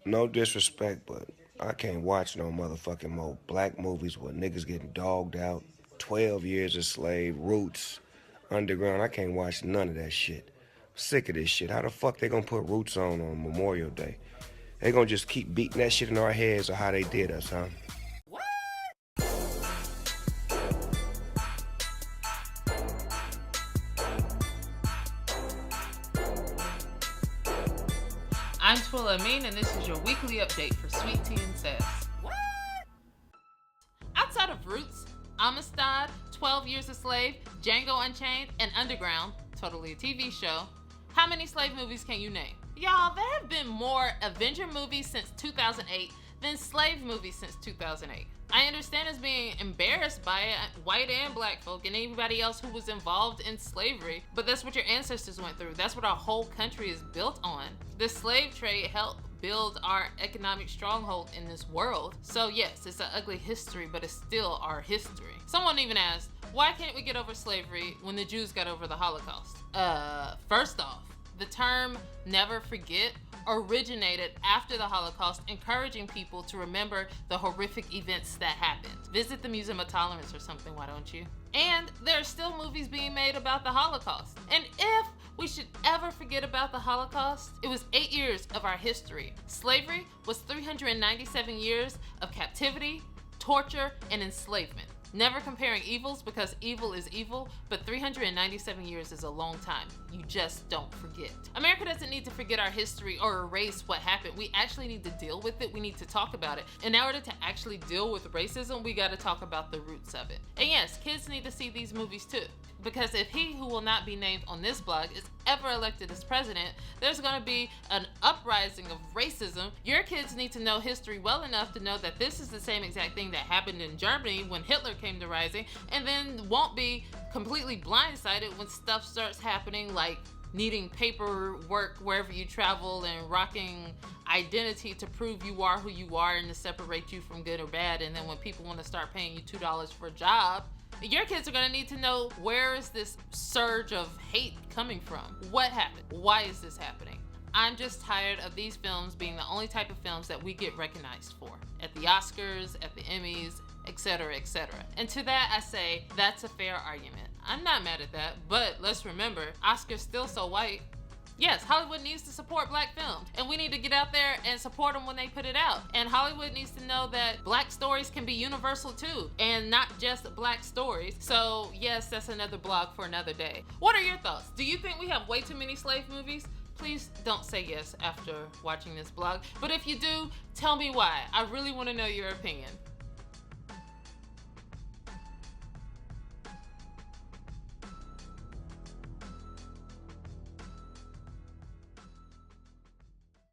No disrespect, but I can't watch no motherfucking more black movies where niggas getting dogged out, 12 years a slave, Roots, Underground. I can't watch none of that shit. Sick of this shit. How the fuck they gonna put Roots on Memorial Day? They gonna just keep beating that shit in our heads or how they did us, huh? I'm Twila Amin, and this is your weekly update for Sweet Tea and Sass. What? Outside of Roots, Amistad, 12 Years a Slave, Django Unchained, and Underground, totally a TV show, how many slave movies can you name? Y'all, there have been more Avenger movies since 2008 than slave movies since 2008. I understand as being embarrassed by it, white and black folk and anybody else who was involved in slavery, but that's what your ancestors went through. That's what our whole country is built on. The slave trade helped build our economic stronghold in this world. So yes, it's an ugly history, but it's still our history. Someone even asked, why can't we get over slavery when the Jews got over the Holocaust? First off, the term never forget originated after the Holocaust, encouraging people to remember the horrific events that happened. Visit the Museum of Tolerance or something, why don't you? And there are still movies being made about the Holocaust. And if we should ever forget about the Holocaust, it was 8 years of our history. Slavery was 397 years of captivity, torture, and enslavement. Never comparing evils because evil is evil, but 397 years is a long time. You just don't forget. America doesn't need to forget our history or erase what happened. We actually need to deal with it. We need to talk about it. In order to actually deal with racism, we gotta talk about the roots of it. And yes, kids need to see these movies too. Because if he who will not be named on this blog is ever elected as president, there's gonna be an uprising of racism. Your kids need to know history well enough to know that this is the same exact thing that happened in Germany when Hitler came to rising, and then won't be completely blindsided when stuff starts happening like needing paperwork wherever you travel and rocking identity to prove you are who you are and to separate you from good or bad. And then when people want to start paying you $2 for a job, your kids are going to need to know, where is this surge of hate coming from? What happened? Why is this happening? I'm just tired of these films being the only type of films that we get recognized for at the Oscars, at the Emmys, etc., etc. And to that I say, that's a fair argument. I'm not mad at that, but let's remember, Oscar's still so white. Yes, Hollywood needs to support black films, and we need to get out there and support them when they put it out. And Hollywood needs to know that black stories can be universal too, and not just black stories. So yes, that's another blog for another day. What are your thoughts? Do you think we have way too many slave movies? Please don't say yes after watching this blog. But if you do, tell me why. I really want to know your opinion.